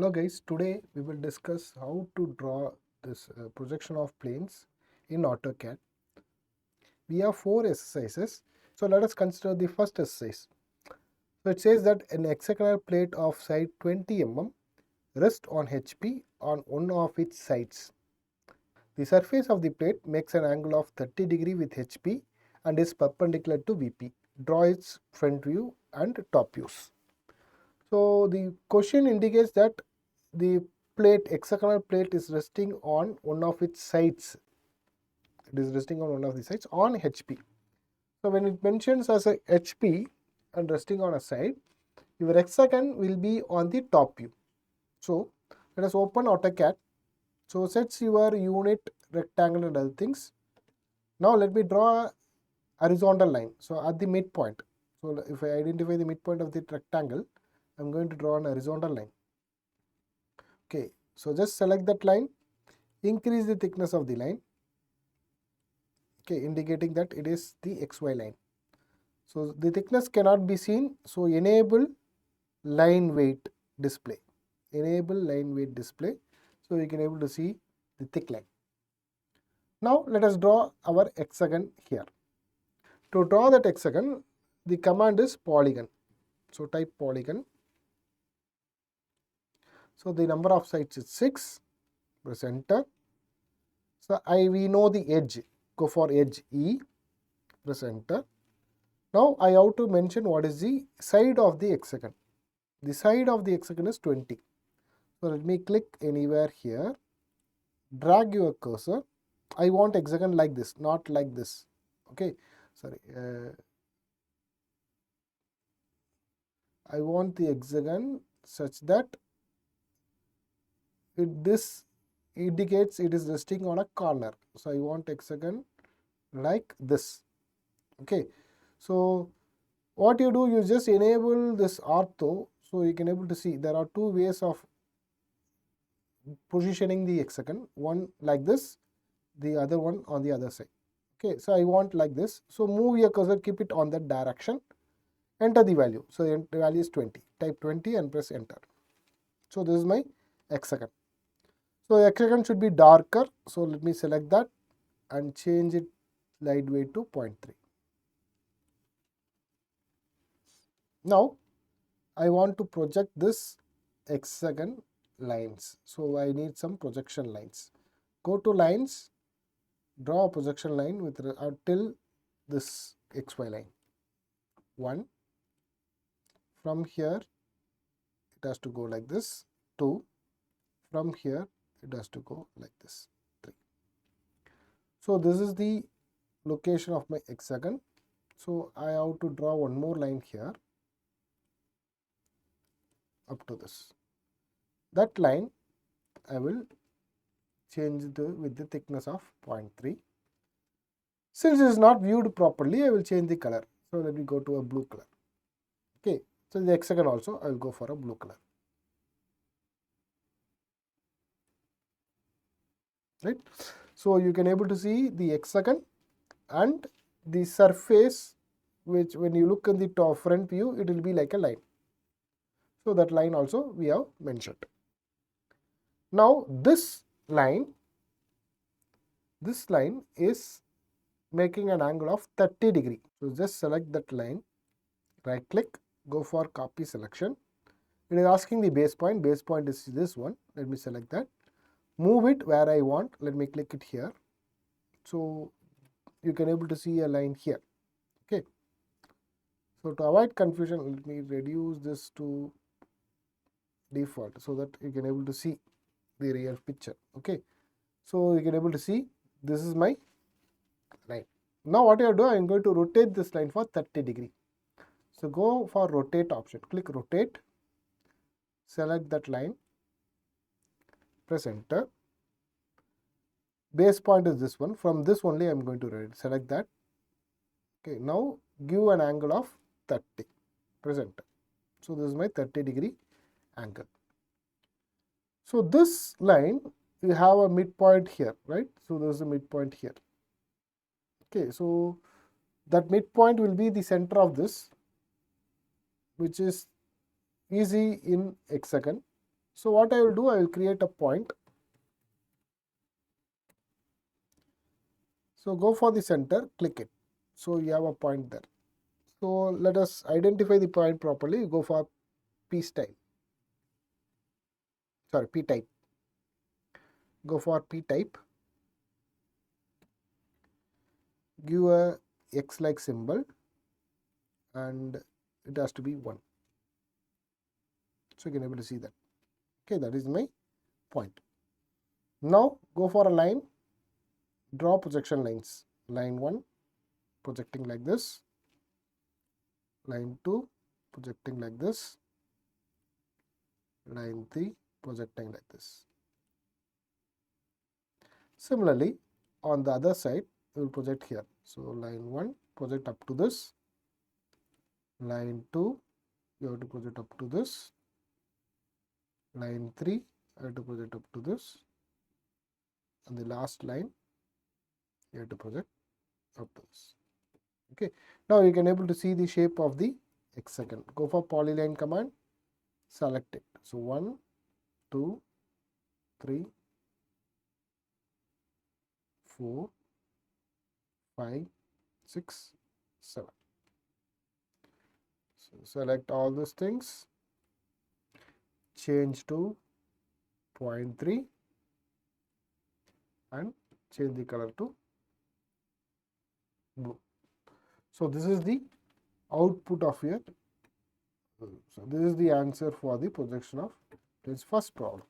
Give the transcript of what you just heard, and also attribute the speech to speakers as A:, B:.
A: Hello guys, today we will discuss how to draw this projection of planes in AutoCAD. We have 4 exercises. So let us consider the first exercise. So it says that an hexagonal plate of side 20 mm rests on HP on one of its sides. The surface of the plate makes an angle of 30 degree with HP and is perpendicular to VP. Draw its front view and top views. So the question indicates that the hexagonal plate is resting on one of its sides. It is resting on one of the sides on HP. So when it mentions as a HP and resting on a side, your hexagon will be on the top view. So let us open AutoCAD. So sets your unit, rectangle and other things. Now let me draw a horizontal line. So at the midpoint. So if I identify the midpoint of the rectangle, I am going to draw an horizontal line. Okay, so just select that line, increase the thickness of the line, okay, indicating that it is the XY line. So the thickness cannot be seen, so enable line weight display. Enable line weight display, so you can able to see the thick line. Now let us draw our hexagon here. To draw that hexagon, the command is polygon. So type polygon. So the number of sides is 6. Press enter. So we know the edge. Go for edge E. Press enter. Now I have to mention what is the side of the hexagon. The side of the hexagon is 20. So let me click anywhere here. Drag your cursor. I want hexagon like this, not like this. Okay, sorry. I want the hexagon such that this indicates it is resting on a corner. So I want hexagon like this. Okay, so what you do, you just enable this ortho, so you can able to see there are two ways of positioning the hexagon, one like this, the other one on the other side. Okay, so I want like this. So move your cursor, keep it on that direction, enter the value. So the value is 20. Type 20 and press enter. So this is my hexagon. So the hexagon should be darker. So let me select that and change it light weight to 0.3. Now I want to project this hexagon lines. So I need some projection lines. Go to lines, draw a projection line with till this XY line. 1. From here it has to go like this. 2. From here it has to go like this. 3. So this is the location of my hexagon. So I have to draw one more line here up to this. That line I will change with the thickness of 0.3. Since it is not viewed properly, I will change the color. So let me go to a blue color. Okay, so the hexagon also I will go for a blue color. Right. So you can able to see the hexagon and the surface, which when you look in the top front view, it will be like a line. So that line also we have mentioned. Now this line is making an angle of 30 degree. So just select that line, right click, go for copy selection. It is asking the base point. Base point is this one. Let me select that. Move it where I want. Let me click it here. So you can able to see a line here. Okay. So to avoid confusion, let me reduce this to default so that you can able to see the real picture. Okay. So you can able to see this is my line. Now what I do, I am going to rotate this line for 30 degree. So go for rotate option. Click rotate. Select that line. Press enter. Base point is this one. From this only I am going to select that. Okay, now give an angle of 30. Press enter. So this is my 30 degree angle. So this line, you have a midpoint here, right? So there is a midpoint here. Okay, so that midpoint will be the center of this, which is easy in hexagon. So what I will do, I will create a point. So go for the center, click it. So you have a point there. So let us identify the point properly. Go for P style. Sorry, P type. Go for P type. Give a X-like symbol and it has to be 1. So you can able to see that. Okay, that is my point. Now go for a line. Draw projection lines. Line 1 projecting like this. Line 2 projecting like this. Line 3 projecting like this. Similarly, on the other side, we will project here. So line 1 project up to this. Line 2 you have to project up to this. Line 3 I have to project up to this. And the last line you have to project up to this. Okay. Now you can able to see the shape of the hexagon. Go for polyline command. Select it. So 1, 2, 3, 4, 5, 6, 7. So select all those things. Change to 0.3 and change the color to blue. So this is the output of your. So this is the answer for the projection of this first problem.